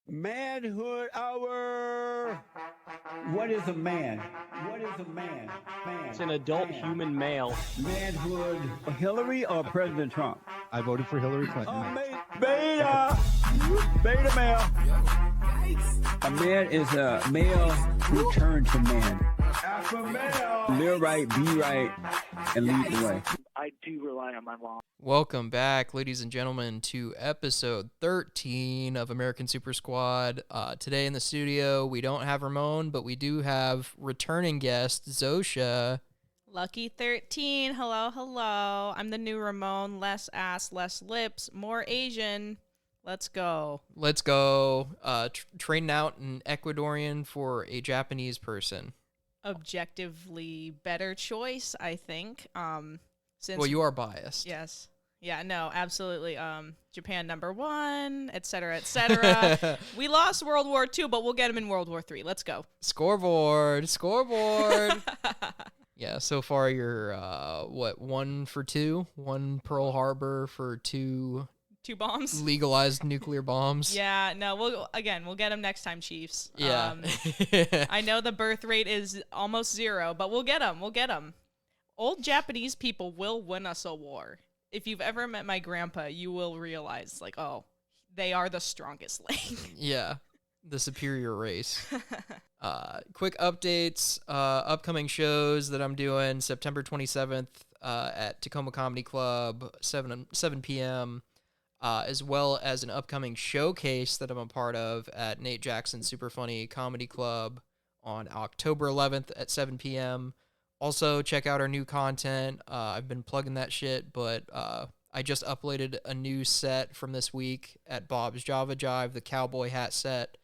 Manhood Hour! What is a man? What is a man? It's an adult human male. Manhood. Hillary or President Trump? I voted for Hillary Clinton. Beta! Beta male. A man is a male who turns to man. Alpha male. Live right, be right, and lead the way. I do rely on my mom. Welcome back, ladies and gentlemen, to episode 13 of American Super Squad. Today in the studio, we don't have Ramon, but we do have returning guest, Zosia. Lucky 13. Hello, hello. I'm the new Ramon. Less ass, less lips, more Asian. Let's go. Let's go. Trading out an Ecuadorian for a Japanese person. Objectively better choice, I think. Since Well, you are biased. Yes. Yeah, no, absolutely. Japan #1, et cetera, et cetera. We lost World War II, but we'll get him in World War III. Let's go. Scoreboard. Yeah, so far you're, 1 for 2? 1 Pearl Harbor for 2 bombs? legalized nuclear bombs. Yeah, no, we'll get him next time, Chiefs. Yeah. I know the birth rate is almost 0, but we'll get him. Old Japanese people will win us a war. If you've ever met my grandpa, you will realize, they are the strongest link. Yeah, the superior race. Quick updates, upcoming shows that I'm doing, September 27th at Tacoma Comedy Club, 7 p.m., as well as an upcoming showcase that I'm a part of at Nate Jackson's Super Funny Comedy Club on October 11th at 7 p.m., Also, check out our new content. I've been plugging that shit, but I just uploaded a new set from this week at Bob's Java Jive, the cowboy hat set.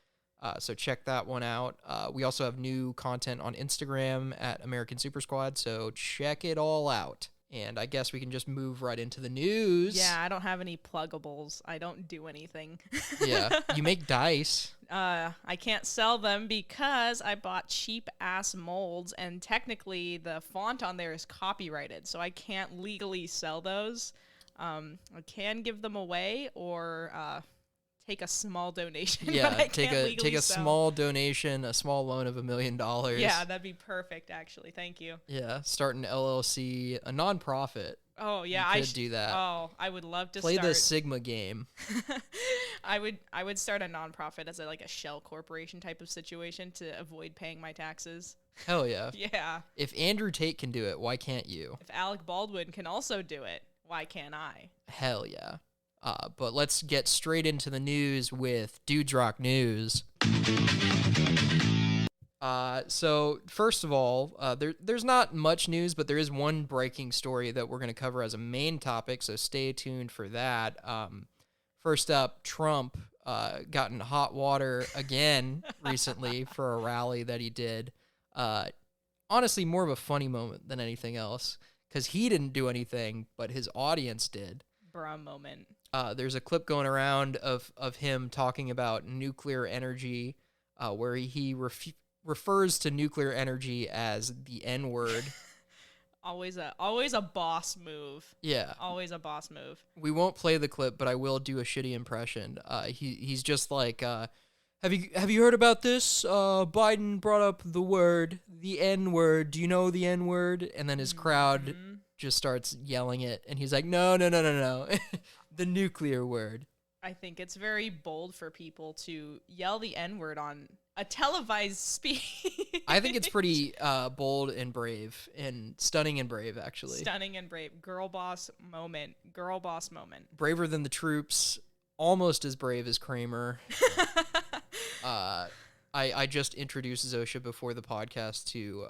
So check that one out. We also have new content on Instagram at American Super Squad, so check it all out. And I guess we can just move right into the news. Yeah, I don't have any pluggables. I don't do anything. Yeah, you make dice. I can't sell them because I bought cheap-ass molds, and technically the font on there is copyrighted, so I can't legally sell those. I can give them away or take a small donation. Yeah, but I take a sell. small donation, a small loan of $1 million. Yeah, that'd be perfect, actually. Thank you. Yeah, start an LLC, a nonprofit. Oh yeah, I could do that. Oh, I would love to play start. the Sigma game. I would start a nonprofit as a shell corporation type of situation to avoid paying my taxes. Hell yeah. Yeah. If Andrew Tate can do it, why can't you? If Alec Baldwin can also do it, why can't I? Hell yeah. But let's get straight into the news with Dudes Rock News. So first of all, there's not much news, but there is one breaking story that we're going to cover as a main topic, so stay tuned for that. First up, Trump got in hot water again recently for a rally that he did. Honestly, more of a funny moment than anything else, because he didn't do anything, but his audience did. Bruh moment. There's a clip going around of him talking about nuclear energy, where he refers to nuclear energy as the N-word. Always a boss move. Yeah. Always a boss move. We won't play the clip, but I will do a shitty impression. He's just like, have you heard about this? Biden brought up the N-word. Do you know the N-word? And then his crowd just starts yelling it, and he's like, no. The nuclear word. I think it's very bold for people to yell the N-word on a televised speech. I think it's pretty bold and brave, and stunning and brave, actually. Stunning and brave. Girl boss moment. Braver than the troops. Almost as brave as Kramer. I just introduced Zosia before the podcast to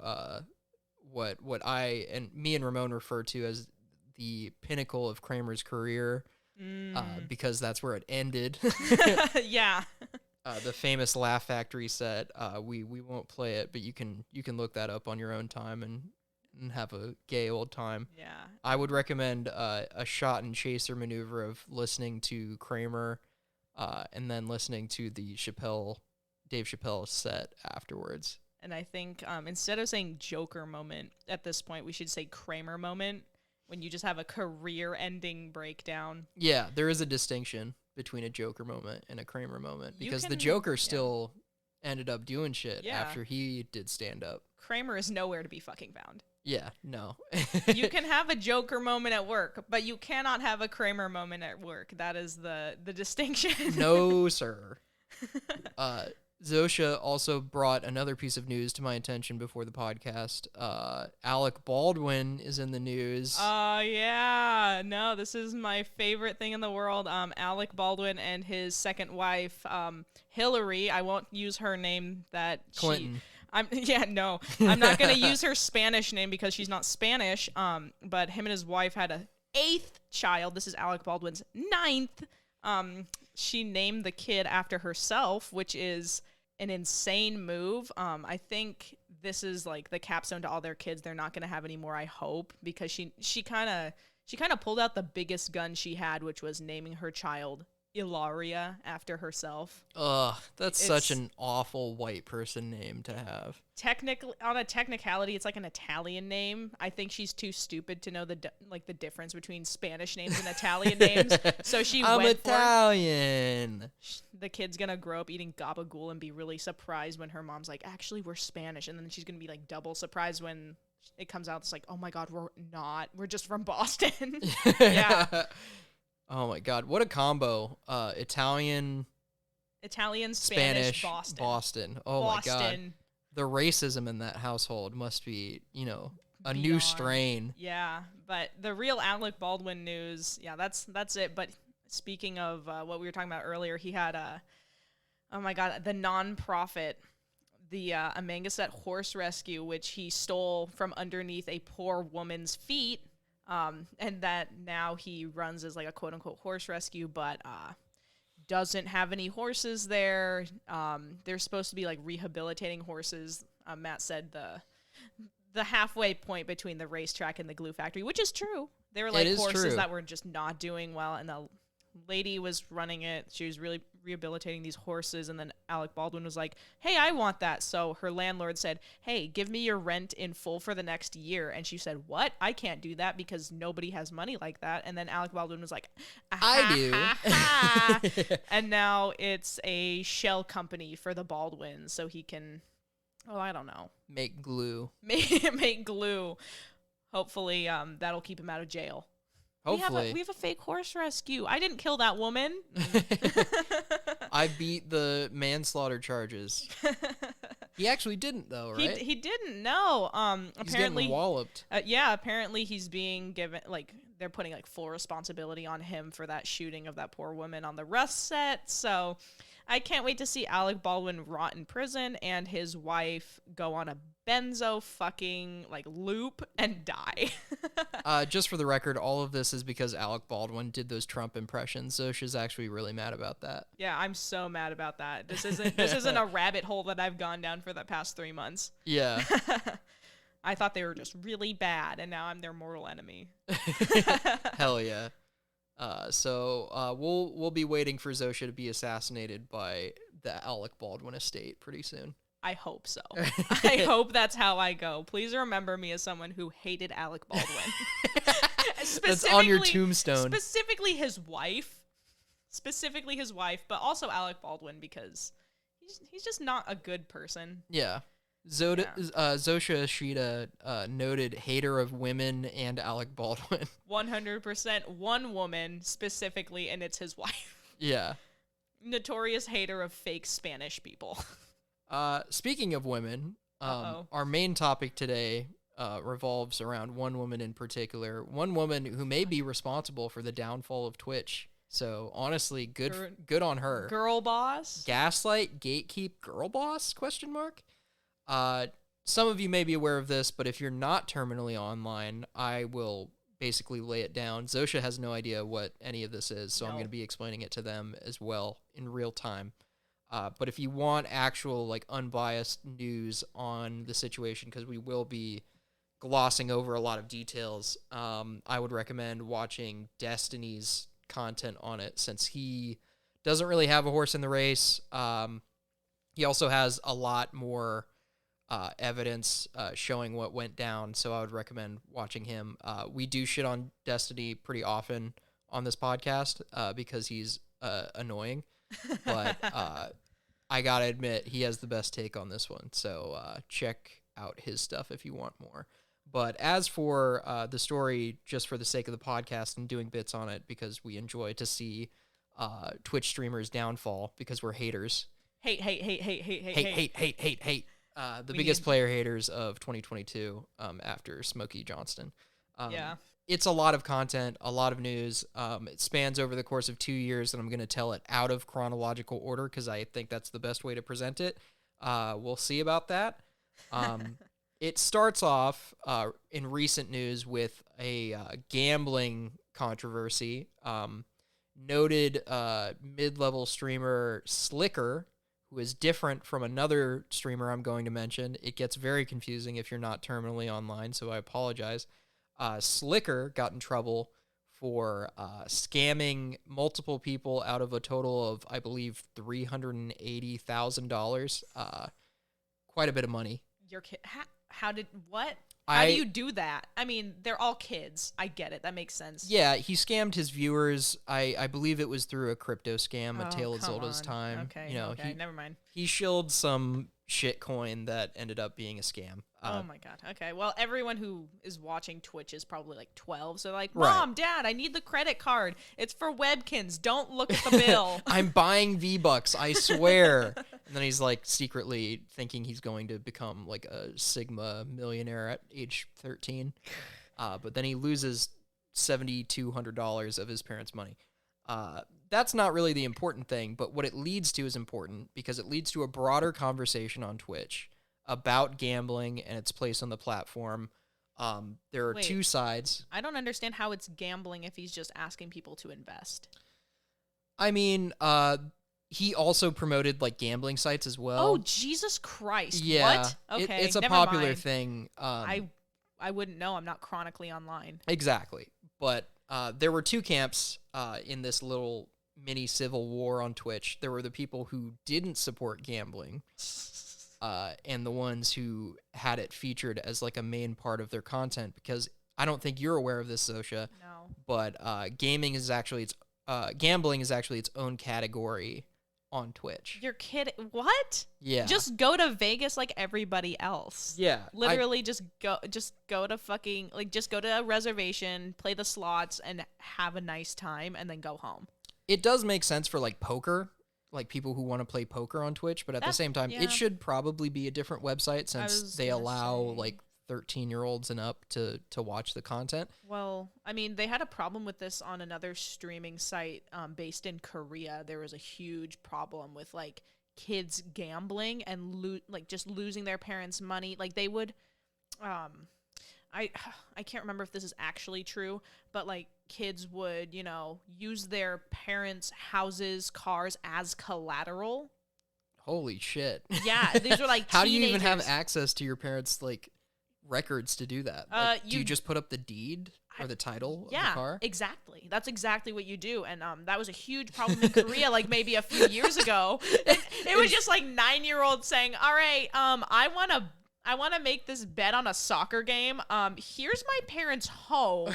what I and me and Ramon refer to as the pinnacle of Kramer's career. Because that's where it ended. Yeah. The famous Laugh Factory set. We won't play it, but you can look that up on your own time and have a gay old time. Yeah. I would recommend a shot and chaser maneuver of listening to Kramer, and then listening to the Dave Chappelle set afterwards. And I think instead of saying Joker moment at this point, we should say Kramer moment. When you just have a career-ending breakdown. Yeah, there is a distinction. between a Joker moment and a Kramer moment You because the can- Joker yeah. still ended up doing shit Yeah. after he did stand up. Kramer is nowhere to be fucking found. Yeah, no. You can have a Joker moment at work, but you cannot have a Kramer moment at work. That is the distinction. No, sir. Zosia also brought another piece of news to my attention before the podcast. Alec Baldwin is in the news. Yeah. No, this is my favorite thing in the world. Alec Baldwin and his second wife, Hillary. I won't use her name Clinton. I'm not gonna use her Spanish name because she's not Spanish. But him and his wife had a 8th child. This is Alec Baldwin's 9th. She named the kid after herself, which is an insane move. I think this is like the capstone to all their kids. They're not gonna have any more, I hope, because she kind of pulled out the biggest gun she had, which was naming her child Ilaria after herself. Ugh, that's such an awful white person name to have. Technically, on a technicality, it's like an Italian name. I think she's too stupid to know the difference between Spanish names and Italian names. So I'm went Italian. the kid's gonna grow up eating gabagool and be really surprised when her mom's like, actually, we're Spanish. And then she's gonna be like double surprised when it comes out. It's like, oh my God, we're not. We're just from Boston. Yeah. Oh my God, what a combo. Italian, Spanish, Boston. Oh my God. The racism in that household must be, a new Beyond. strain. Yeah, but the real Alec Baldwin news, yeah, that's it. But speaking of what we were talking about earlier, he had oh my God, the nonprofit, the Amangaset Horse Rescue, which he stole from underneath a poor woman's feet, and that now he runs as like a quote unquote horse rescue, but doesn't have any horses there. They're supposed to be like rehabilitating horses. Matt said the halfway point between the racetrack and the glue factory, which is true. They were like horses true. that were just not doing well, and the lady was running it. She was really rehabilitating these horses, and then Alec Baldwin was like, hey, I want that. So her landlord said, hey, give me your rent in full for the next year. And she said, what? I can't do that because nobody has money like that. And then Alec Baldwin was like, I do. And now it's a shell company for the Baldwins, so he can, I don't know, Make glue. make glue. Hopefully that'll keep him out of jail. Hopefully. We have a fake horse rescue. I didn't kill that woman. I beat the manslaughter charges. He actually didn't, though, right? He didn't. No. He's Apparently, getting walloped. yeah. Apparently, he's being given they're putting full responsibility on him for that shooting of that poor woman on the Rust set. So, I can't wait to see Alec Baldwin rot in prison and his wife go on a benzo fucking loop and die. Just for the record, all of this is because Alec Baldwin did those Trump impressions. Zosha's actually really mad about that. Yeah, I'm so mad about that. This isn't a rabbit hole that I've gone down for the past 3 months. Yeah. I thought they were just really bad, and now I'm their mortal enemy. Hell yeah. So we'll be waiting for Zosia to be assassinated by the Alec Baldwin estate pretty soon. I hope so. I hope that's how I go. Please remember me as someone who hated Alec Baldwin. That's on your tombstone. Specifically his wife, but also Alec Baldwin because he's just not a good person. Yeah. Zosia Ishida, noted hater of women and Alec Baldwin. 100% one woman specifically, and it's his wife. Yeah. Notorious hater of fake Spanish people. Speaking of women, our main topic today revolves around one woman in particular. One woman who may be responsible for the downfall of Twitch. So honestly, good on her. Girl boss? Gaslight, gatekeep, girl boss? ? Some of you may be aware of this, but if you're not terminally online, I will basically lay it down. Zosia has no idea what any of this is, so I'm going to be explaining it to them as well in real time. But if you want actual unbiased news on the situation, because we will be glossing over a lot of details, I would recommend watching Destiny's content on it, since he doesn't really have a horse in the race. He also has a lot more evidence showing what went down, so I would recommend watching him. We do shit on Destiny pretty often on this podcast because he's annoying. But I gotta admit, he has the best take on this one. So check out his stuff if you want more. But as for the story, just for the sake of the podcast and doing bits on it, because we enjoy to see Twitch streamers downfall because we're haters. Hate. The biggest player haters of 2022 after Smokey Johnston. Yeah. It's a lot of content, a lot of news. It spans over the course of 2 years, and I'm going to tell it out of chronological order because I think that's the best way to present it. We'll see about that. It starts off in recent news with a gambling controversy. Noted mid-level streamer Slicker, who is different from another streamer I'm going to mention. It gets very confusing if you're not terminally online, so I apologize. Slicker got in trouble for scamming multiple people out of a total of, I believe, $380,000. Quite a bit of money. Your kid? How do you do that? I mean, they're all kids. I get it. That makes sense. Yeah, he scammed his viewers. I believe it was through a crypto scam, A Tale of come Zelda's on. Time. Okay, You know, okay, never mind. He shilled some shit coin that ended up being a scam. Oh my god. Okay. Well, everyone who is watching Twitch is probably like 12, so like, Right. Mom, Dad, I need the credit card. It's for Webkins. Don't look at the bill. I'm buying V-Bucks, I swear. And then he's like secretly thinking he's going to become like a Sigma millionaire at age 13. But then he loses $7,200 of his parents' money. That's not really the important thing, but what it leads to is important because it leads to a broader conversation on Twitch about gambling and its place on the platform. There are Wait. two sides. I don't understand how it's gambling if he's just asking people to invest. I mean, he also promoted like gambling sites as well. Oh, Jesus Christ. yeah. What? Okay. It's a never popular mind. thing. I wouldn't know. I'm not chronically online. Exactly. But there were two camps in this little mini civil war on Twitch. There were the people who didn't support gambling and the ones who had it featured as like a main part of their content, because I don't think you're aware of this, Zosia, No. but gambling is actually its own category on Twitch. You're kidding. What? Yeah. Just go to Vegas like everybody else. Yeah. Literally just go to fucking, like, just go to a reservation, play the slots, and have a nice time, and then go home. It does make sense for like poker, like people who want to play poker on Twitch, but at the same time, yeah. it should probably be a different website since was they gonna allow say. like 13-year-olds and up to watch the content. Well, I mean, they had a problem with this on another streaming site based in Korea. There was a huge problem with like kids gambling and just losing their parents' money. Like they would, I can't remember if this is actually true, but like kids would, use their parents' houses, cars as collateral. Holy shit. Yeah, these were like How do you even have teenagers. access to your parents' like records to do that? Like, do you just put up the deed or the title of the car? Exactly. That's exactly what you do. And that was a huge problem in Korea, like maybe a few years ago. It was just like 9-year-olds saying, all right, I want to make this bet on a soccer game. Here's my parents' home.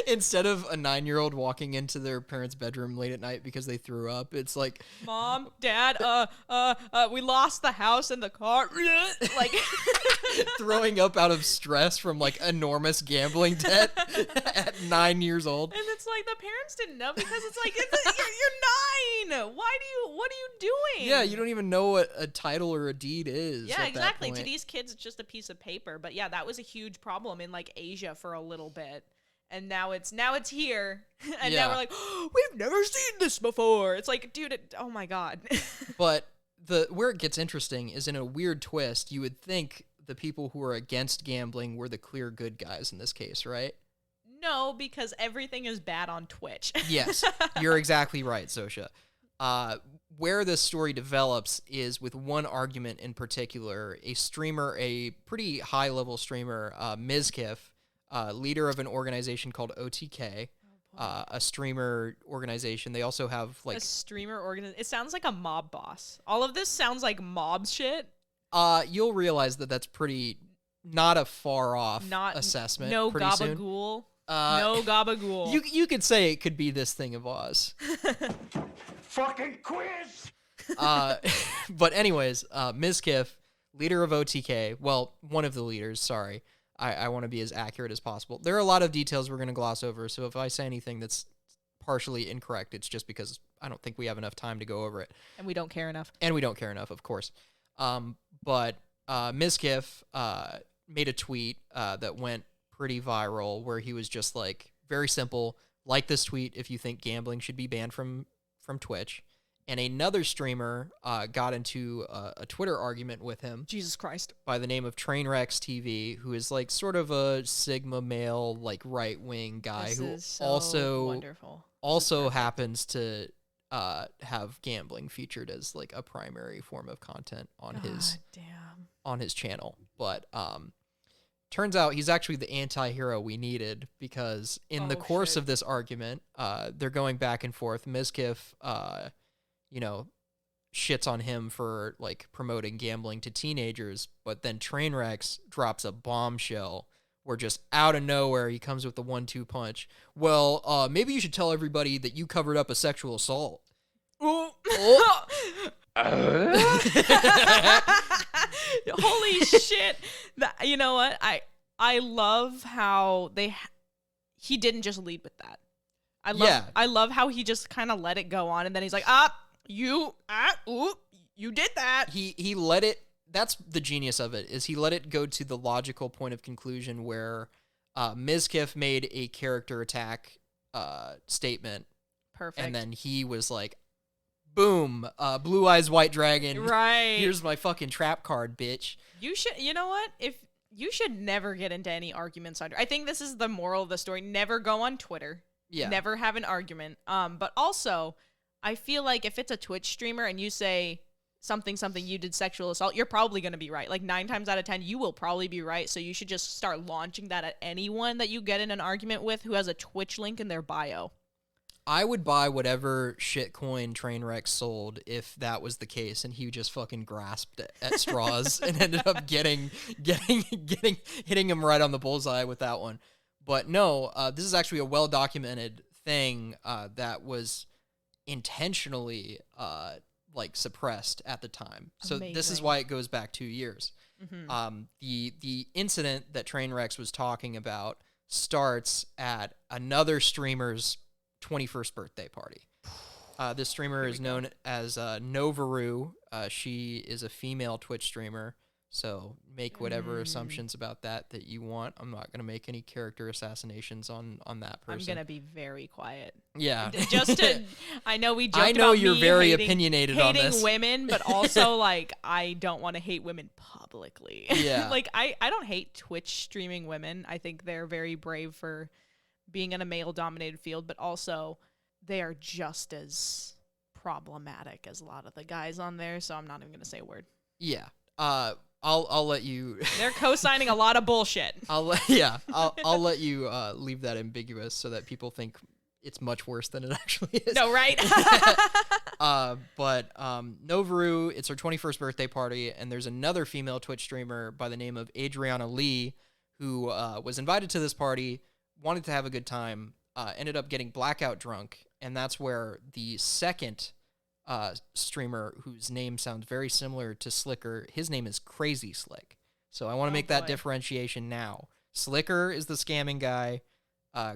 Instead of a 9-year-old walking into their parents' bedroom late at night because they threw up, it's like, Mom, Dad, we lost the house and the car. Like throwing up out of stress from like enormous gambling debt at 9 years old. And it's like the parents didn't know because it's like you're 9. What are you doing? Yeah, you don't even know what a title or a deed is. Yeah, at that exactly. To point. these kids, it's just a piece of paper. But yeah, that was a huge problem in like Asia for a little bit. And now it's here. And Yeah. now we're like, oh, we've never seen this before. It's like, dude, oh my God. But where it gets interesting is in a weird twist. You would think the people who are against gambling were the clear good guys in this case, right? No, because everything is bad on Twitch. Yes, you're exactly right, Zosia. Where this story develops is with one argument in particular. A streamer, a pretty high-level streamer, Mizkif, leader of an organization called OTK, a streamer organization. They also have like a streamer organization. It sounds like a mob boss. All of this sounds like mob shit. You'll realize that that's pretty not a far off assessment. No pretty soon. gabagool. No gabagool. You could say it could be this thing of Oz. fucking quiz. But anyways, Mizkif, leader of OTK, well, one of the leaders, sorry. I want to be as accurate as possible. There are a lot of details we're going to gloss over, so if I say anything that's partially incorrect, it's just because I don't think we have enough time to go over it. And we don't care enough. Of course. But Mizkif made a tweet that went pretty viral where he was just like, very simple, like this tweet if you think gambling should be banned from Twitch. And another streamer got into a Twitter argument with him. Jesus Christ. By the name of Trainwrecks TV, who is like sort of a Sigma male, like right-wing guy This who is so also wonderful. also happens to have gambling featured as like a primary form of content on his channel. But turns out he's actually the anti-hero we needed, because in the course of this argument, they're going back and forth. Mizkif, shits on him for like promoting gambling to teenagers, but then Trainwrecks drops a bombshell where just out of nowhere he comes with the 1-2 punch. Well, maybe you should tell everybody that you covered up a sexual assault. Holy shit. You know what? I love how he didn't just lead with that. I love how he just kind of let it go on, and then he's like, you did that. He let it. That's the genius of it, is he let it go to the logical point of conclusion where Mizkif made a character attack statement. Perfect. And then he was like, boom, blue eyes white dragon. Right. Here's my fucking trap card, bitch. You know what? You should never get into any arguments I think this is the moral of the story. Never go on Twitter. Yeah. Never have an argument. But also, I feel like if it's a Twitch streamer and you say something you did sexual assault, you're probably going to be right. Like 9 times out of 10, you will probably be right. So you should just start launching that at anyone that you get in an argument with who has a Twitch link in their bio. I would buy whatever shitcoin Trainwreck sold if that was the case, and he just fucking grasped at straws and ended up hitting him right on the bullseye with that one. But no, this is actually a well-documented thing that was intentionally suppressed at the time. So Amazing. This is why it goes back 2 years. Mm-hmm. The incident that Trainwrecks was talking about starts at another streamer's 21st birthday party. This streamer is known as Novaru. She is a female Twitch streamer, so make whatever assumptions about that you want. I'm not going to make any character assassinations on that person. I'm going to be very quiet. Yeah. I know we joked I know about you're me very hating opinionated on this. women, but also, like, I don't want to hate women publicly. Yeah. Like, I don't hate Twitch streaming women. I think they're very brave for being in a male-dominated field, but also they are just as problematic as a lot of the guys on there, so I'm not even going to say a word. Yeah. I'll let you. They're co-signing a lot of bullshit. I'll let you leave that ambiguous so that people think it's much worse than it actually is. No, right? But Novaru, it's her 21st birthday party, and there's another female Twitch streamer by the name of Adriana Lee who was invited to this party, wanted to have a good time, ended up getting blackout drunk, and that's where the second streamer, whose name sounds very similar to Slicker, his name is Crazy Slick. So I want to make that differentiation now. Slicker is the scamming guy.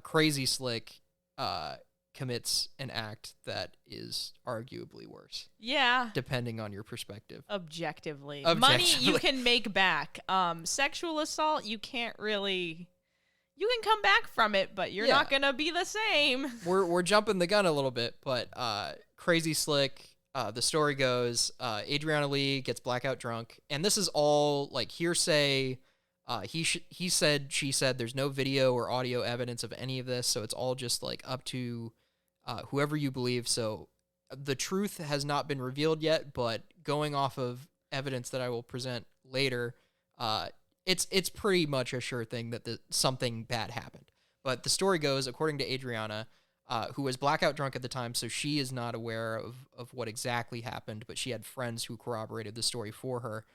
Crazy Slick commits an act that is arguably worse. Yeah. Depending on your perspective. Objectively. Money you can make back. Sexual assault, you can't really... You can come back from it, but you're not going to be the same. We're jumping the gun a little bit, but Crazy Slick, the story goes, Adriana Lee gets blackout drunk, and this is all like hearsay. He said, she said, there's no video or audio evidence of any of this, so it's all just like up to whoever you believe. So the truth has not been revealed yet, but going off of evidence that I will present later, it's pretty much a sure thing that something bad happened. But the story goes, according to Adriana, who was blackout drunk at the time, so she is not aware of what exactly happened, but she had friends who corroborated the story for her.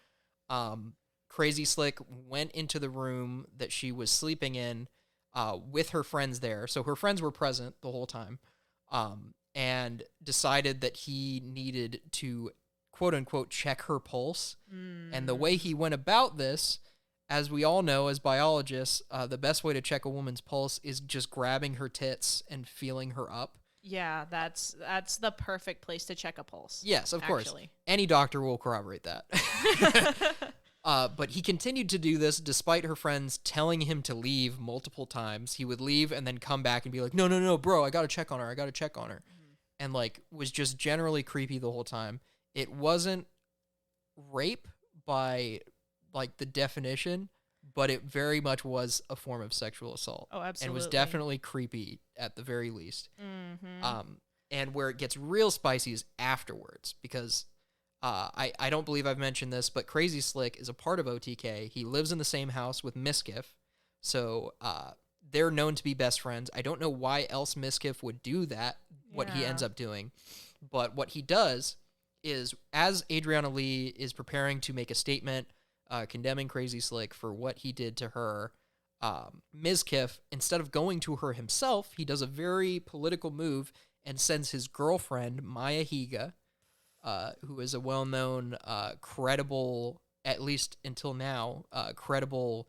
Crazy Slick went into the room that she was sleeping in with her friends there. So her friends were present the whole time. and decided that he needed to quote unquote check her pulse. And the way he went about this, as we all know as biologists, the best way to check a woman's pulse is just grabbing her tits and feeling her up. Yeah, that's the perfect place to check a pulse. Yes, of course. Actually. Any doctor will corroborate that. But he continued to do this despite her friends telling him to leave multiple times. He would leave and then come back and be like, no, bro, I got to check on her. And like was just generally creepy the whole time. It wasn't rape by like the definition, but it very much was a form of sexual assault. Oh, absolutely. And was definitely creepy at the very least. Mm-hmm. And where it gets real spicy is afterwards, because I don't believe I've mentioned this, but Crazy Slick is a part of OTK. He lives in the same house with Mizkif, so they're known to be best friends. I don't know why else Mizkif would do that, what he ends up doing, but what he does is, as Adriana Lee is preparing to make a statement condemning Crazy Slick for what he did to her, Mizkif, instead of going to her himself, he does a very political move and sends his girlfriend, Maya Higa, who is a well-known, credible, at least until now, credible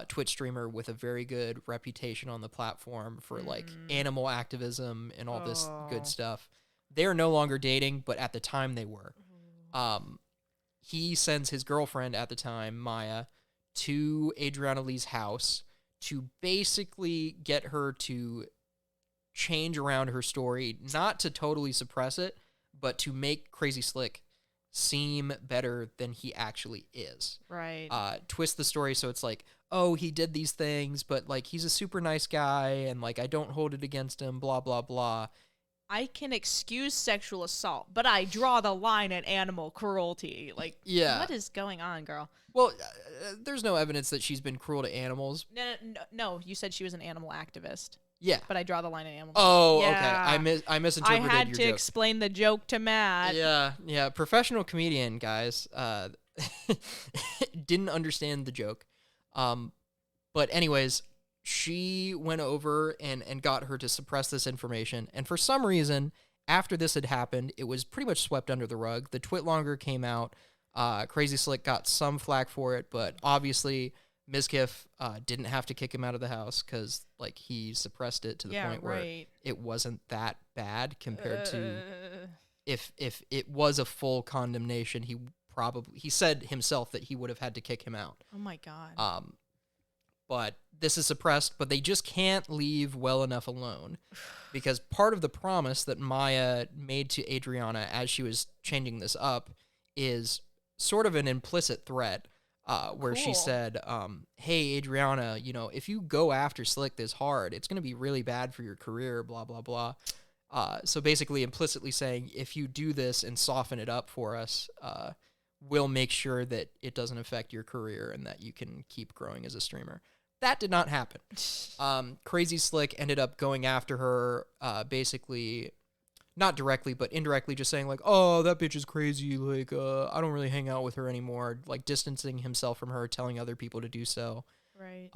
Twitch streamer with a very good reputation on the platform for like animal activism and all this good stuff. They are no longer dating, but at the time they were. He sends his girlfriend at the time, Maya, to Adriana Lee's house to basically get her to change around her story, not to totally suppress it, but to make Crazy Slick seem better than he actually is. Right. Twist the story so it's like, oh, he did these things, but like he's a super nice guy, and like I don't hold it against him, blah, blah, blah. I can excuse sexual assault, but I draw the line at animal cruelty. Like, what is going on, girl? Well, there's no evidence that she's been cruel to animals. No, you said she was an animal activist. Yeah. But I draw the line at animals. Oh, yeah. okay. I misinterpreted I had your to joke. explain the joke to Matt. Yeah. Professional comedian, guys. Didn't understand the joke. But anyways, she went over and got her to suppress this information. And for some reason, after this had happened, it was pretty much swept under the rug. The Twitlonger came out. Crazy Slick got some flack for it, but obviously Mizkif didn't have to kick him out of the house because like he suppressed it to the point where it wasn't that bad compared to if it was a full condemnation. He said himself that he would have had to kick him out. Oh my God. But this is suppressed, but they just can't leave well enough alone, because part of the promise that Maya made to Adriana as she was changing this up is sort of an implicit threat, where she said, hey, Adriana, if you go after Slick this hard, it's going to be really bad for your career, blah, blah, blah. So basically implicitly saying, if you do this and soften it up for us, we'll make sure that it doesn't affect your career and that you can keep growing as a streamer. That did not happen. Crazy Slick ended up going after her, basically, not directly, but indirectly, just saying like, oh, that bitch is crazy. Like, I don't really hang out with her anymore. Like distancing himself from her, telling other people to do so. Right.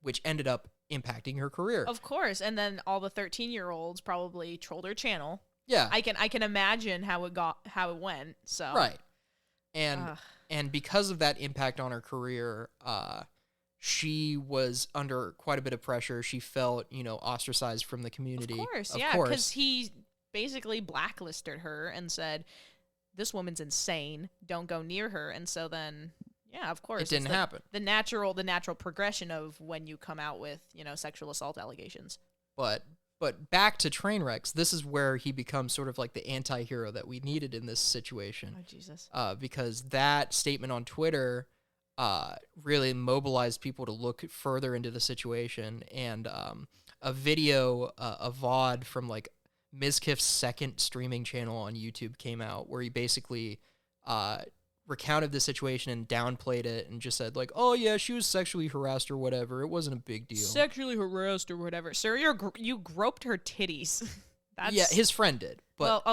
Which ended up impacting her career. Of course. And then all the 13-year-olds probably trolled her channel. Yeah. I can imagine how it went. So. Right. And because of that impact on her career, she was under quite a bit of pressure. She felt, ostracized from the community. Of course, because he basically blacklisted her and said, this woman's insane, don't go near her. And so then, of course. It didn't happen. The natural progression of when you come out with, sexual assault allegations. But back to Trainwrecks, this is where he becomes sort of like the anti-hero that we needed in this situation. Oh, Jesus. Because that statement on Twitter really mobilized people to look further into the situation, and a video, a VOD from like Mizkif's second streaming channel on YouTube came out, where he basically recounted the situation and downplayed it and just said like, oh yeah, she was sexually harassed or whatever, it wasn't a big deal. Sexually harassed or whatever. Sir, you groped her titties. Yeah, his friend did, but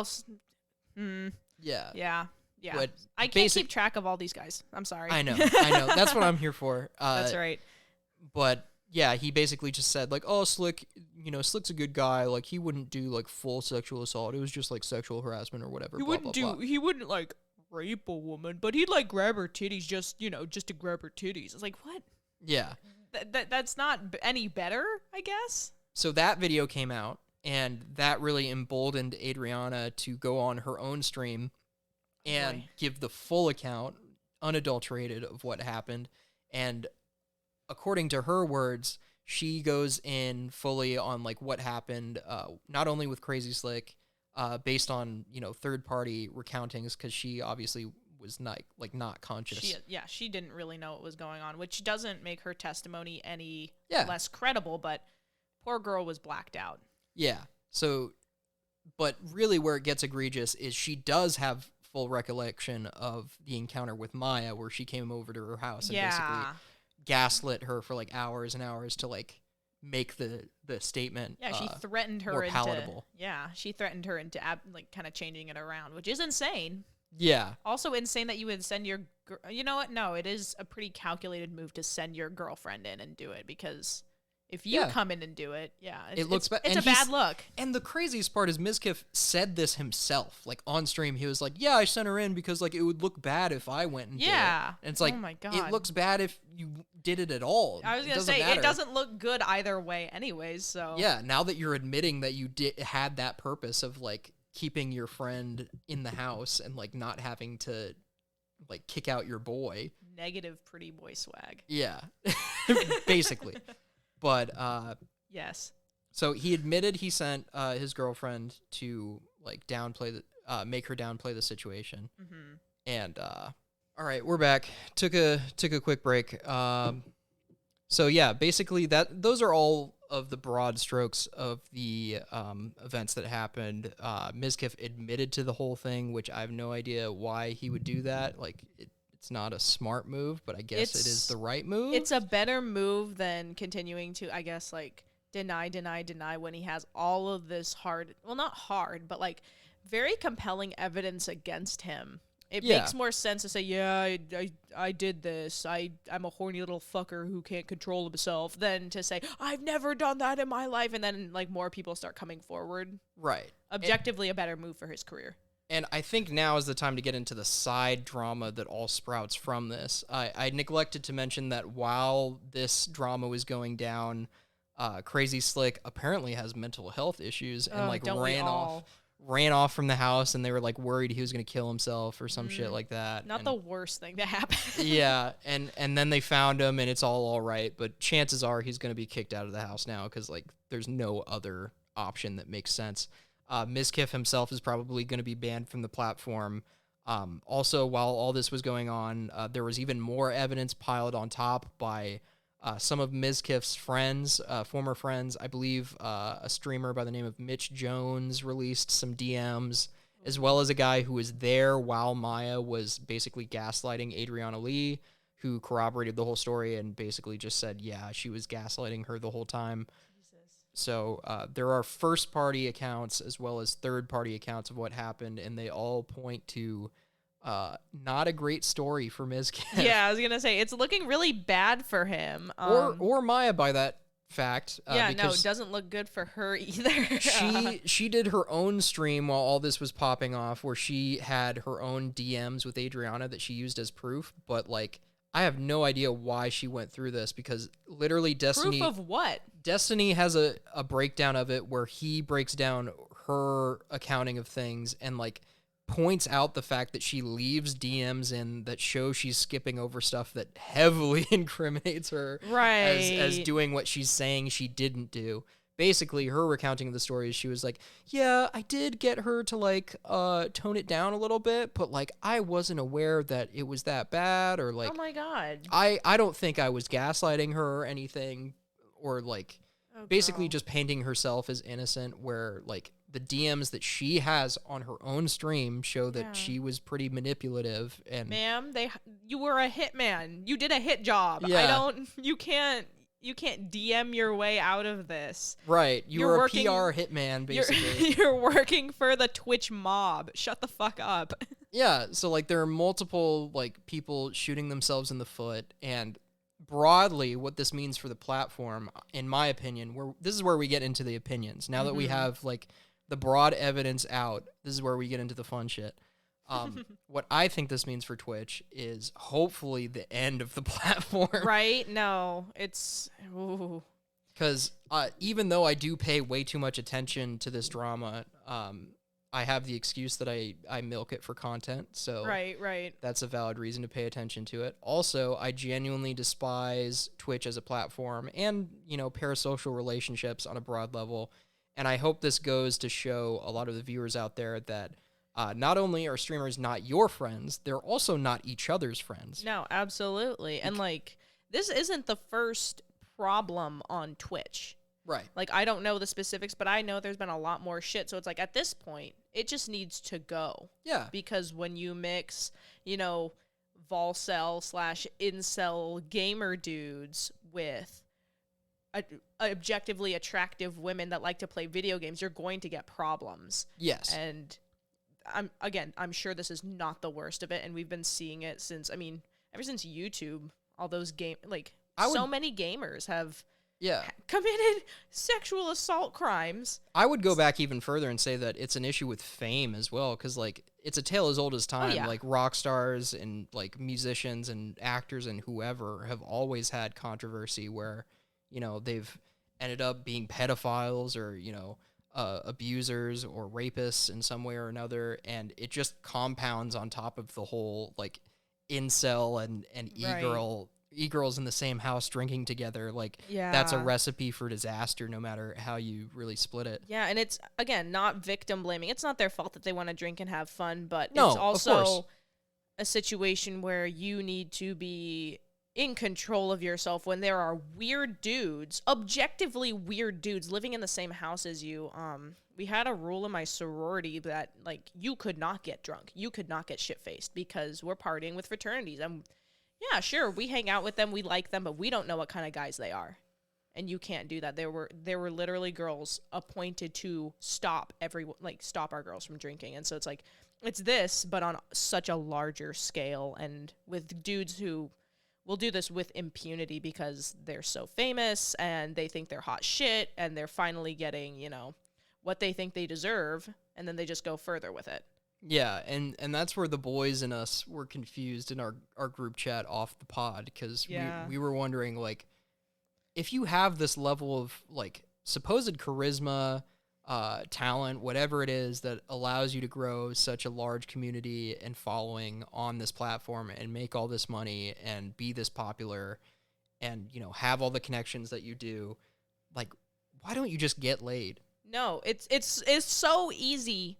yeah. But I can't keep track of all these guys. I'm sorry. I know. That's what I'm here for. That's right. But yeah, he basically just said like, oh, Slick, Slick's a good guy. Like he wouldn't do like full sexual assault. It was just like sexual harassment or whatever. He wouldn't like rape a woman, but he'd like grab her titties just to grab her titties. It's like, what? Yeah. That's not any better, I guess. So that video came out, and that really emboldened Adriana to go on her own stream and give the full account, unadulterated, of what happened. And according to her words, she goes in fully on like what happened, not only with Crazy Slick, based on third-party recountings, because she obviously was not conscious. She didn't really know what was going on, which doesn't make her testimony any less credible. But poor girl was blacked out. Yeah. So, but really, where it gets egregious is she does have full recollection of the encounter with Maya, where she came over to her house and basically gaslit her for like hours and hours to like make the statement. Yeah, she threatened her more palatable. She threatened her into like kind of changing it around, which is insane. Yeah. Also insane that you would send your you know what? No, it is a pretty calculated move to send your girlfriend in and do it, because if you come in and do it, it's a bad look. And the craziest part is Mizkif said this himself, like on stream. He was like, "Yeah, I sent her in because like it would look bad if I went and did it." And it's like, oh my God, it looks bad if you did it at all. I was gonna say it doesn't look good either way, anyways. So yeah, now that you're admitting that you had that purpose of like keeping your friend in the house and like not having to like kick out your boy, negative pretty boy swag. Yeah, basically. But yes. So he admitted he sent his girlfriend to like make her downplay the situation. Mm-hmm. And all right, we're back. Took a quick break. So yeah, basically those are all of the broad strokes of the events that happened. Mizkif admitted to the whole thing, which I have no idea why he would do that. Like it's not a smart move, but I guess it is the right move. It's a better move than continuing to, I guess, like deny when he has all of this not hard, but like very compelling evidence against him. It makes more sense to say, yeah, I did this. I'm a horny little fucker who can't control himself, than to say, I've never done that in my life. And then like more people start coming forward. Right. Objectively a better move for his career. And I think now is the time to get into the side drama that all sprouts from this. I neglected to mention that while this drama was going down, Crazy Slick apparently has mental health issues and ran off from the house, and they were like worried he was going to kill himself or some shit like that. Not the worst thing to happen. Yeah, and then they found him, and it's all right, but chances are he's going to be kicked out of the house now because like there's no other option that makes sense. Mizkif himself is probably going to be banned from the platform. Also, while all this was going on, there was even more evidence piled on top by some of Mizkif's friends, former friends. I believe a streamer by the name of Mitch Jones released some DMs, as well as a guy who was there while Maya was basically gaslighting Adriana Lee, who corroborated the whole story and basically just said, yeah, she was gaslighting her the whole time. So there are first-party accounts as well as third-party accounts of what happened, and they all point to not a great story for Mizkif. Yeah, I was going to say, it's looking really bad for him. Or Maya by that fact. It doesn't look good for her either. She did her own stream while all this was popping off, where she had her own DMs with Adriana that she used as proof, but like, I have no idea why she went through this, because literally Destiny... Proof of what? Destiny has a breakdown of it where he breaks down her accounting of things and like points out the fact that she leaves DMs in that show she's skipping over stuff that heavily incriminates her as doing what she's saying she didn't do. Basically, her recounting of the story is she was like, yeah, I did get her to like tone it down a little bit, but like I wasn't aware that it was that bad, or like, oh my God, I don't think I was gaslighting her or anything, or like basically just painting herself as innocent, where like the DMs that she has on her own stream show that she was pretty manipulative. And ma'am, you were a hitman. You did a hit job. Yeah. You can't DM your way out of this. Right. You're a PR hitman, basically. You're working for the Twitch mob. Shut the fuck up. Yeah. So, like, there are multiple, like, people shooting themselves in the foot. And broadly, what this means for the platform, in my opinion, this is where we get into the opinions. Now that we have like the broad evidence out, this is where we get into the fun shit. What I think this means for Twitch is hopefully the end of the platform. Right? No, it's... Ooh. Because even though I do pay way too much attention to this drama, I have the excuse that I milk it for content. So Right. that's a valid reason to pay attention to it. Also, I genuinely despise Twitch as a platform and, parasocial relationships on a broad level. And I hope this goes to show a lot of the viewers out there that not only are streamers not your friends, they're also not each other's friends. No, absolutely. And, this isn't the first problem on Twitch. Right. I don't know the specifics, but I know there's been a lot more shit. So it's at this point, it just needs to go. Yeah. Because when you mix, volcel / incel gamer dudes with objectively attractive women that like to play video games, you're going to get problems. Yes. And I'm sure this is not the worst of it. And we've been seeing it since, ever since YouTube, all those many gamers have committed sexual assault crimes. I would go back even further and say that it's an issue with fame as well, because it's a tale as old as time. Oh, yeah. Rock stars and musicians and actors and whoever have always had controversy where they've ended up being pedophiles or abusers or rapists in some way or another, and it just compounds on top of the whole incel and e-girls in the same house drinking together. That's a recipe for disaster no matter how you really split it. Yeah, and it's, again, not victim blaming. It's not their fault that they want to drink and have fun, but No, it's of also course. a situation where you need to be in control of yourself when there are weird dudes, objectively weird dudes, living in the same house as you. We had a rule in my sorority that, you could not get drunk. You could not get shit-faced because we're partying with fraternities. And yeah, sure, we hang out with them, we like them, but we don't know what kind of guys they are. And you can't do that. There were literally girls appointed to stop our girls from drinking. And so it's this, but on such a larger scale and with dudes who will do this with impunity because they're so famous and they think they're hot shit and they're finally getting, what they think they deserve, and then they just go further with it. Yeah, and that's where the boys and us were confused in our group chat off the pod, because we were wondering, if you have this level of, supposed charisma, talent, whatever it is that allows you to grow such a large community and following on this platform and make all this money and be this popular and, have all the connections that you do, why don't you just get laid? No, it's so easy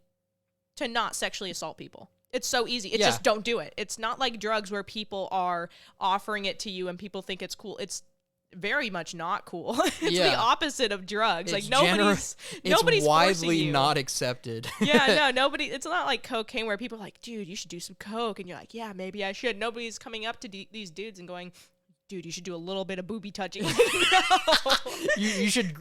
to not sexually assault people. It's so easy. It's just don't do it. It's not like drugs where people are offering it to you and people think it's cool. It's very much not cool. It's the opposite of drugs. It's nobody's widely forcing not accepted. Yeah, no, nobody. It's not like cocaine where people are like, dude, you should do some coke, and you're like, yeah, maybe I should. Nobody's coming up to these dudes and going, dude, you should do a little bit of booby touching. No. you should,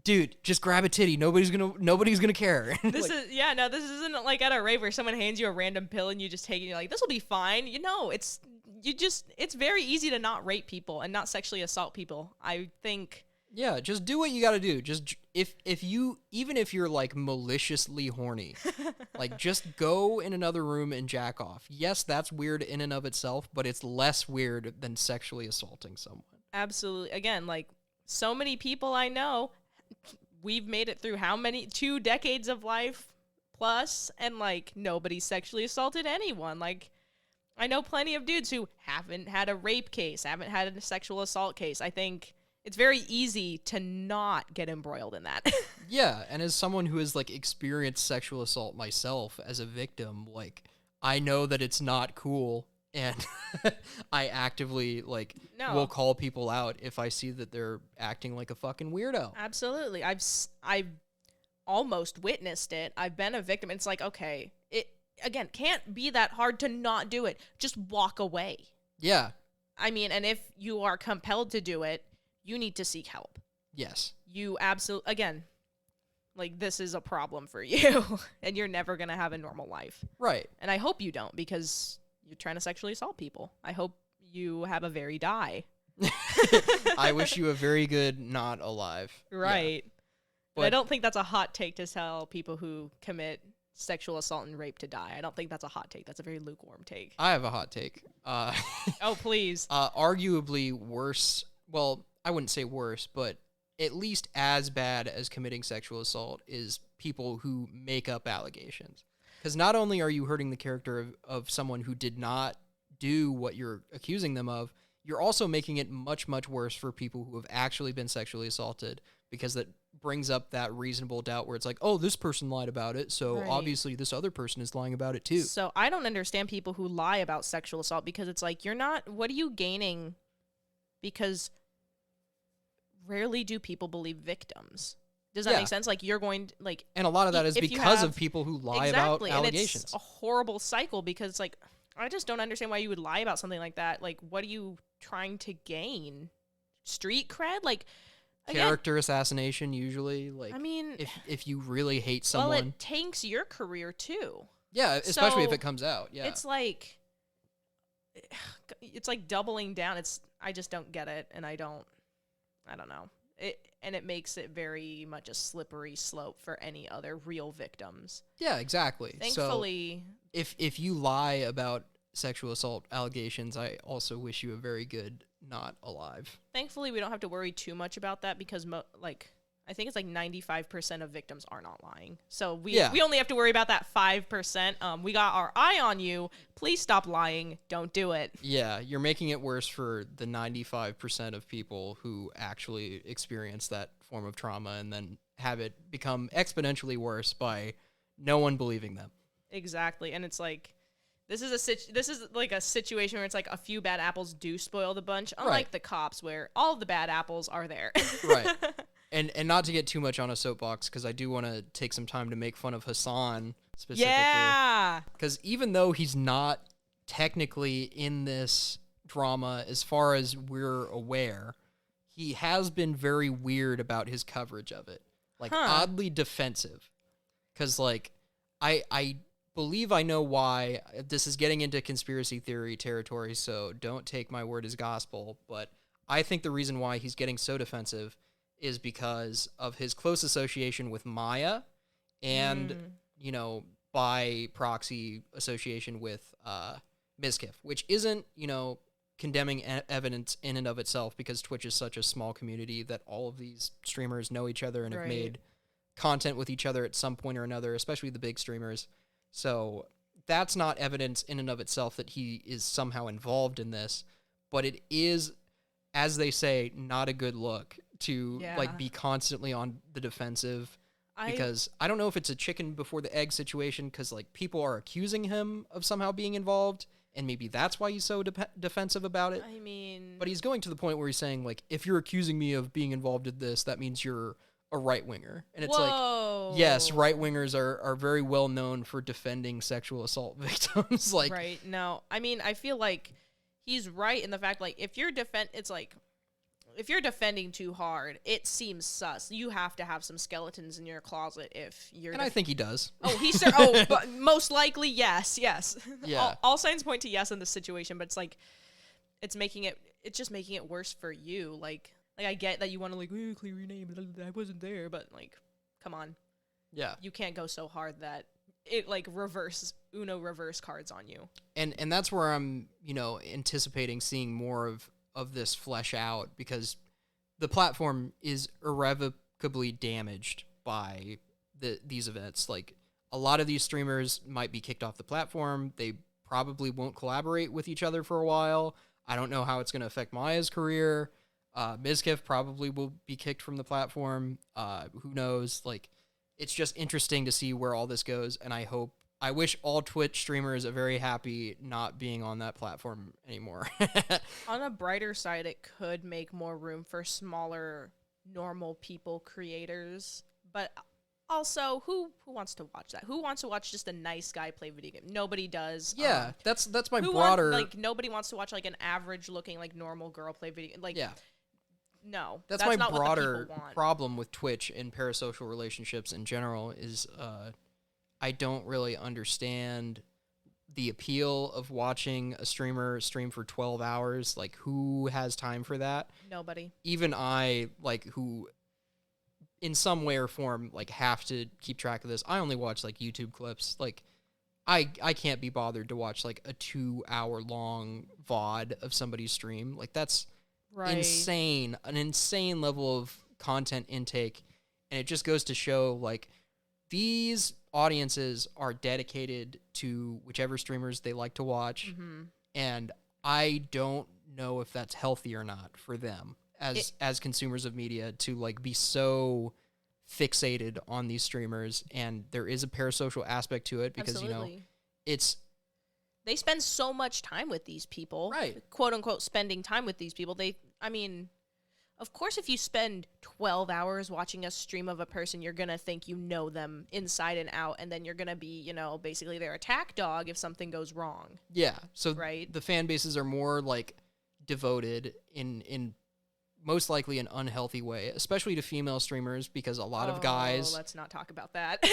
dude, just grab a titty. Nobody's gonna care. This isn't at a rave where someone hands you a random pill and you just take it and you're like, this will be fine. It's very easy to not rape people and not sexually assault people. I think. Yeah, just do what you gotta do. Just even if you're maliciously horny, just go in another room and jack off. Yes, that's weird in and of itself, but it's less weird than sexually assaulting someone. Absolutely. Again, so many people I know, we've made it through 2 decades of life plus, and nobody sexually assaulted anyone. I know plenty of dudes who haven't had a rape case, haven't had a sexual assault case. I think it's very easy to not get embroiled in that. Yeah, and as someone who has experienced sexual assault myself as a victim, I know that it's not cool, and I actively will call people out if I see that they're acting like a fucking weirdo. Absolutely. I've almost witnessed it. I've been a victim. It's okay, it again can't be that hard to not do it. Just walk away. Yeah. And if you are compelled to do it, you need to seek help. Yes. You absolutely, again, this is a problem for you, and you're never going to have a normal life. Right. And I hope you don't, because you're trying to sexually assault people. I hope you have a very die. I wish you a very good not alive. Right. Yeah. But I don't think that's a hot take to tell people who commit sexual assault and rape to die. I don't think that's a hot take. That's a very lukewarm take. I have a hot take. Oh, please. Arguably worse. Well, I wouldn't say worse, but at least as bad as committing sexual assault is people who make up allegations. Because not only are you hurting the character of someone who did not do what you're accusing them of, you're also making it much, much worse for people who have actually been sexually assaulted, because that brings up that reasonable doubt where it's like, oh, this person lied about it, so Right. obviously this other person is lying about it too. So I don't understand people who lie about sexual assault, because it's like, what are you gaining? Because rarely do people believe victims. Does that Yeah. make sense? Like, you're going to, like, And a lot of that is if you because have- of people who lie exactly, about and allegations. it's a horrible cycle, because it's like, I just don't understand why you would lie about something like that. Like, what are you trying to gain? Street cred? Like, again, Character assassination, usually. Like, I mean, if you really hate well, someone. it tanks your career too. Yeah, especially if So, it comes out. Yeah. It's like doubling down. I just don't get it, and I don't know. It makes it very much a slippery slope for any other real victims. Yeah, exactly. Thankfully, So if you lie about sexual assault allegations, I also wish you a very good not alive. thankfully we don't have to worry too much about that, because I think it's like 95% of victims are not lying. So we only have to worry about that 5%. We got our eye on you. Please stop lying. Don't do it. Yeah, you're making it worse for the 95% of people who actually experience that form of trauma and then have it become exponentially worse by no one believing them. Exactly. And it's like, this is like a situation where it's like a few bad apples do spoil the bunch, unlike Right. the cops, where all of the bad apples are there. Right. And not to get too much on a soapbox, because I do want to take some time to make fun of Hassan specifically. Yeah. Because even though he's not technically in this drama, as far as we're aware, he has been very weird about his coverage of it. Like, oddly defensive. Because, like, I believe I know why. This is getting into conspiracy theory territory, so don't take my word as gospel. But I think the reason why he's getting so defensive is because of his close association with Maya and, by proxy association with Mizkif, which isn't, condemning evidence in and of itself, because Twitch is such a small community that all of these streamers know each other and have Right. made content with each other at some point or another, especially the big streamers. So that's not evidence in and of itself that he is somehow involved in this, but it is, as they say, not a good look to be constantly on the defensive, because I don't know if it's a chicken before the egg situation, because people are accusing him of somehow being involved, and maybe that's why he's so defensive about it. I mean, But he's going to the point where he's saying, if you're accusing me of being involved in this, that means you're a right-winger. And it's yes, right-wingers are very well known for defending sexual assault victims. Right. No, I mean, I feel like he's right in the fact, if you're if you're defending too hard, it seems sus. You have to have some skeletons in your closet if you're. And I think he does. Oh, but most likely, yes. Yeah. All signs point to yes in this situation, but it's just making it worse for you. Like I get that you want to clear your name, I wasn't there, but come on. Yeah. You can't go so hard that it reverse cards on you. And that's where I'm, anticipating seeing more of this flesh out, because the platform is irrevocably damaged by these events. A lot of these streamers might be kicked off the platform. They probably won't collaborate with each other for a while. I don't know how it's going to affect Maya's career. Mizkif probably will be kicked from the platform. Who knows? It's just interesting to see where all this goes, and I wish all Twitch streamers are very happy not being on that platform anymore. On a brighter side, it could make more room for smaller, normal people creators. But also, who wants to watch that? Who wants to watch just a nice guy play video game? Nobody does. Yeah, that's my broader. Nobody wants to watch an average-looking normal girl play video. Yeah. No, that's my not broader what the people want. problem with Twitch and parasocial relationships in general is I don't really understand the appeal of watching a streamer stream for 12 hours, like who has time for that? Nobody. Even I, like, who in some way or form, like, have to keep track of this. I only watch, like, YouTube clips. Like, I can't be bothered to watch, like, a 2-hour long VOD of somebody's stream. Like, that's insane. An insane level of content intake. And it just goes to show, like, these audiences are dedicated to whichever streamers they like to watch. And I don't know if that's healthy or not for them as consumers of media to, like, be so fixated on these streamers. And there is a parasocial aspect to it because, you know, they spend so much time with these people, right? Quote unquote, spending time with these people. Of course, if you spend 12 hours watching a stream of a person, you're going to think you know them inside and out, and then you're going to be, you know, basically their attack dog if something goes wrong. Yeah, so right? The fan bases are more, like, devoted in most likely an unhealthy way, especially to female streamers, because a lot of guys... let's not talk about that.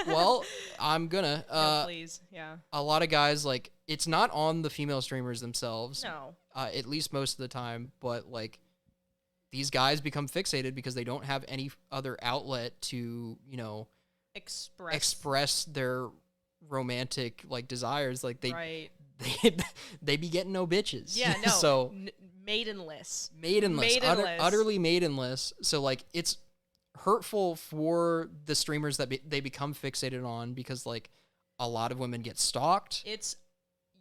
Well, I'm gonna... no, please, yeah. A lot of guys, like, it's not on the female streamers themselves. No. At least most of the time, but, like... These guys become fixated because they don't have any other outlet to, you know, express their romantic, like, desires. Like, they be getting no bitches. Yeah, no. So maidenless, utterly maidenless. So, like, it's hurtful for the streamers that they become fixated on because, like, a lot of women get stalked.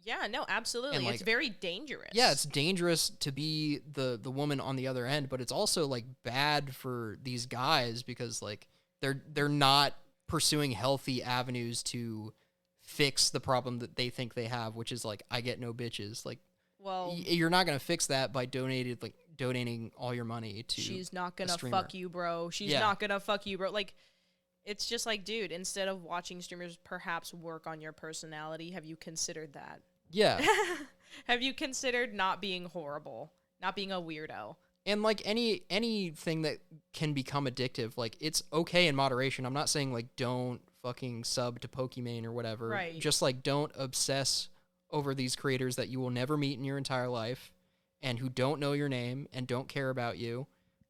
Yeah, no, absolutely. And, like, it's very dangerous. Yeah, it's dangerous to be the woman on the other end, but it's also, like, bad for these guys because, like, they're not pursuing healthy avenues to fix the problem that they think they have, which is, like, I get no bitches. Like, well, you're not gonna fix that by donating all your money to. She's not gonna fuck you, bro. She's not gonna fuck you, bro. Like, it's just like, dude, instead of watching streamers perhaps work on your personality, have you considered that? Yeah. Have you considered not being horrible, not being a weirdo? And, like, anything that can become addictive, like, it's okay in moderation. I'm not saying, like, don't fucking sub to Pokimane or whatever. Right. Just, like, don't obsess over these creators that you will never meet in your entire life and who don't know your name and don't care about you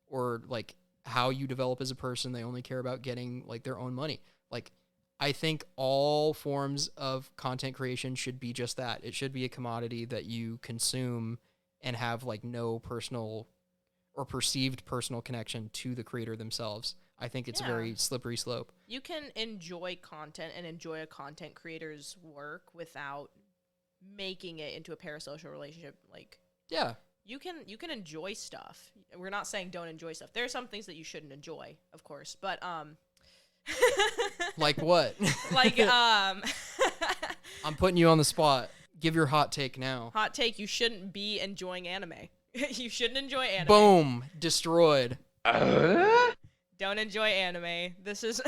or, like, how you develop as a person. They only care about getting, like, their own money. Like, I think all forms of content creation should be just that. It should be a commodity that you consume and have, like, no personal or perceived personal connection to the creator themselves. I think it's a very slippery slope. You can enjoy content and enjoy a content creator's work without making it into a parasocial relationship. Like, yeah. You can enjoy stuff. We're not saying don't enjoy stuff. There are some things that you shouldn't enjoy, of course, but like what? Like I'm putting you on the spot. Give your hot take now. Hot take, you shouldn't be enjoying anime. You shouldn't enjoy anime. Boom, destroyed. Don't enjoy anime. This is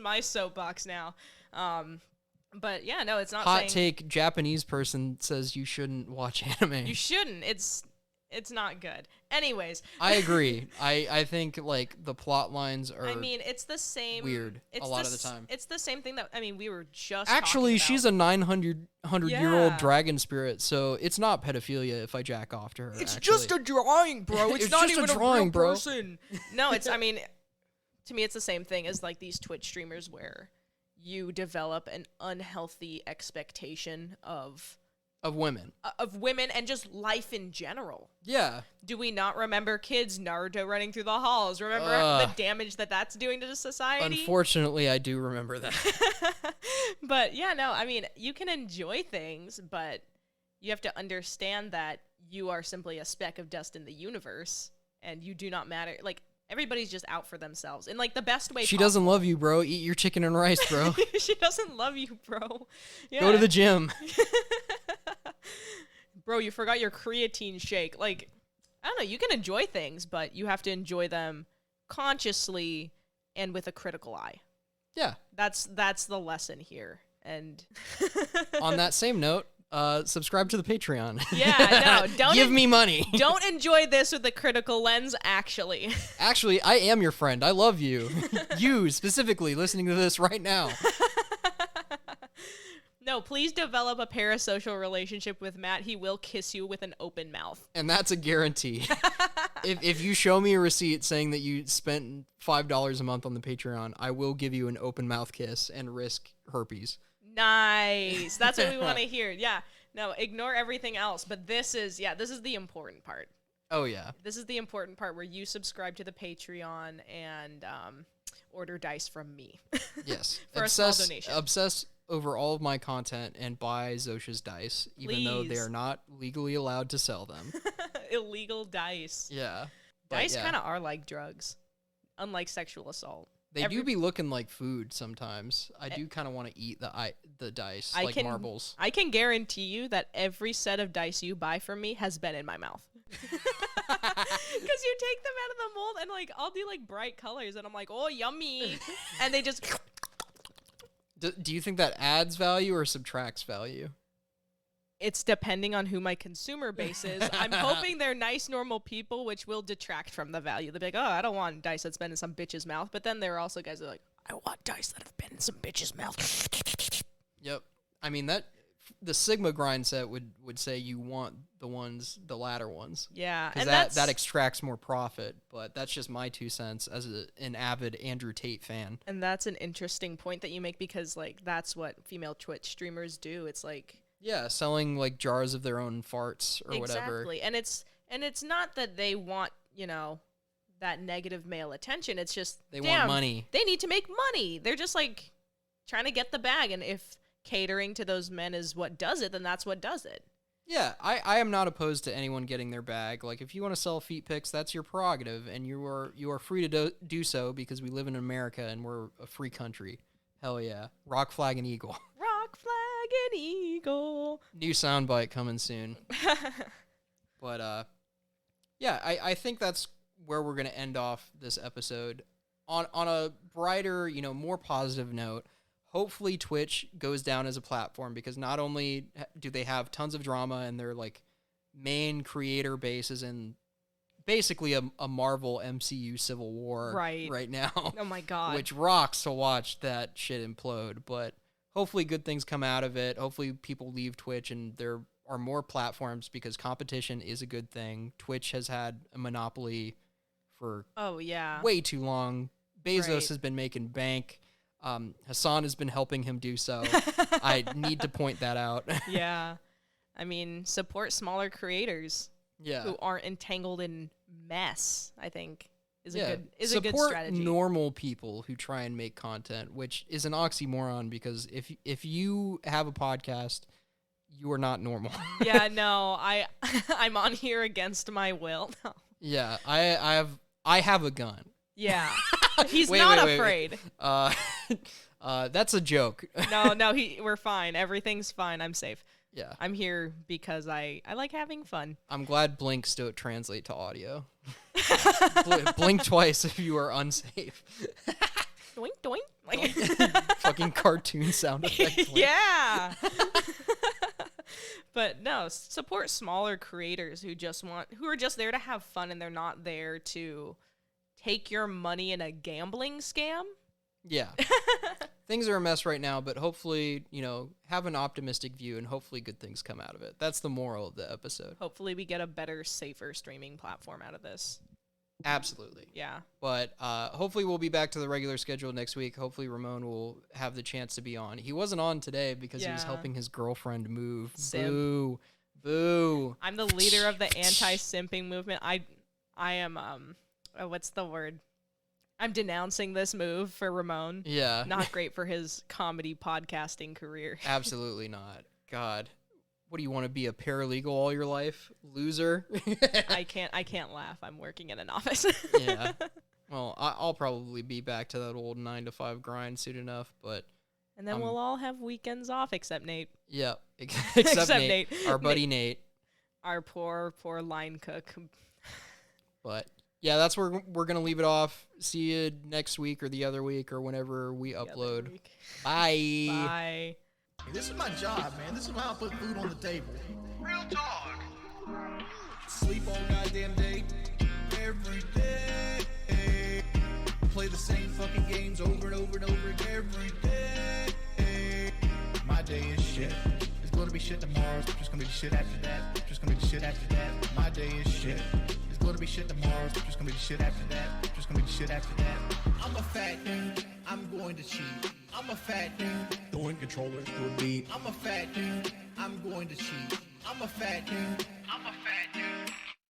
my soapbox now. But yeah, no, it's not hot take. Japanese person says you shouldn't watch anime. You shouldn't. It's not good. Anyways, I agree. I think, like, the plot lines are. I mean, it's the same. Weird. A lot of the time. It's the same thing that we were just. Actually, she's a 900-year-old Yeah. dragon spirit, so it's not pedophilia if I jack off to her. It's actually. just a drawing, bro. It's not just even a drawing, real bro. person. No, it's. I mean, to me, it's the same thing as, like, these Twitch streamers where you develop an unhealthy expectation of women and just life in general. Yeah. Do we not remember kids Naruto running through the halls? Remember the damage that's doing to society? Unfortunately, I do remember that. But yeah, no, I mean, you can enjoy things, but you have to understand that you are simply a speck of dust in the universe and you do not matter. Like, everybody's just out for themselves in, like, the best way She possible. doesn't love you, bro. Eat your chicken and rice, bro. She doesn't love you, bro. Yeah. Go to the gym. Bro, you forgot your creatine shake. Like, I don't know, you can enjoy things, but you have to enjoy them consciously and with a critical eye. Yeah. That's the lesson here. And on that same note, subscribe to the Patreon. Yeah, no, don't give me money. Don't enjoy this with a critical lens, actually. Actually, I am your friend. I love you. You specifically listening to this right now. No, please develop a parasocial relationship with Matt. He will kiss you with an open mouth. And that's a guarantee. If you show me a receipt saying that you spent $5 a month on the Patreon, I will give you an open mouth kiss and risk herpes. Nice. That's what we want to hear. Yeah. No, ignore everything else. But this is the important part. Oh, yeah. This is the important part where you subscribe to the Patreon and order dice from me. Yes. For a small donation. Obsess over all of my content and buy Zosia's dice, even though they are not legally allowed to sell them. Illegal dice. Yeah. Dice kind of are like drugs, unlike sexual assault. They do be looking like food sometimes. I do kind of want to eat the dice, marbles. I can guarantee you that every set of dice you buy from me has been in my mouth. Because you take them out of the mold and I'll do bright colors and I'm like, oh, yummy. And they just... Do you think that adds value or subtracts value? It's depending on who my consumer base is. I'm hoping they're nice, normal people, which will detract from the value. They'll be like, oh, I don't want dice that's been in some bitch's mouth. But then there are also guys that are like, I want dice that have been in some bitch's mouth. Yep. I mean, the Sigma grind set would say you want the latter ones. Yeah. Because that extracts more profit. But that's just my 2 cents as an avid Andrew Tate fan. And that's an interesting point that you make because, that's what female Twitch streamers do. It's like... Yeah, selling jars of their own farts or whatever. Exactly. And it's not that they want, that negative male attention. It's just they want money. They need to make money. They're just trying to get the bag, and if catering to those men is what does it, then that's what does it. Yeah, I am not opposed to anyone getting their bag. If you want to sell feet pics, that's your prerogative, and you are free to do so because we live in America and we're a free country. Hell yeah. Rock, flag, and eagle. Rock, flag, and eagle. New soundbite coming soon. But, yeah, I think that's where we're going to end off this episode. On a brighter, more positive note, hopefully Twitch goes down as a platform because not only do they have tons of drama and their, main creator base is in basically a Marvel MCU Civil War right now. Oh, my God. Which rocks to watch that shit implode, but... Hopefully good things come out of it. Hopefully people leave Twitch and there are more platforms because competition is a good thing. Twitch has had a monopoly for way too long. Bezos has been making bank. Hassan has been helping him do so. I need to point that out. Yeah. I mean, support smaller creators who aren't entangled in mess, I think. Is a good strategy. Support normal people who try and make content, which is an oxymoron because if you have a podcast, you are not normal. Yeah, no, I'm on here against my will. No. Yeah, I have a gun. Yeah, he's not afraid. That's a joke. No, we're fine. Everything's fine. I'm safe. Yeah. I'm here because I like having fun. I'm glad blinks don't translate to audio. Blink twice if you are unsafe. Doink, doink. Fucking cartoon sound effect. Blink. Yeah. But no, support smaller creators who are just there to have fun and they're not there to take your money in a gambling scam. Yeah. Things are a mess right now, but hopefully, have an optimistic view and hopefully good things come out of it. That's the moral of the episode. Hopefully we get a better, safer streaming platform out of this. Absolutely. Yeah. But hopefully we'll be back to the regular schedule next week. Hopefully Ramon will have the chance to be on. He wasn't on today because he was helping his girlfriend move. Simp. Boo. Boo. I'm the leader of the anti-simping movement. I am, what's the word? I'm denouncing this move for Ramon. Yeah. Not great for his comedy podcasting career. Absolutely not. God. What do you want to be, a paralegal all your life? Loser? I can't laugh. I'm working in an office. Yeah. Well, I'll probably be back to that old 9-to-5 grind soon enough, but... And then we'll all have weekends off except Nate. Yeah. Except Nate. Our buddy Nate. Our poor line cook. But... yeah, that's where we're going to leave it off. See you next week or the other week or whenever we upload. Bye. Bye. This is my job, man. This is how I put food on the table. Real talk. Sleep all goddamn day. Every day. Play the same fucking games over and over and over again. Every day. My day is shit. It's gonna be shit tomorrow. It's just gonna be shit after that. Just gonna be shit after that. My day is shit. It's gonna be shit tomorrow. It's just gonna be shit after that. Just gonna be shit after that. I'm a fat dude. I'm going to cheat. I'm a fat dude. Throwing controllers to a beat. I'm a fat dude. I'm going to cheat. I'm a fat dude.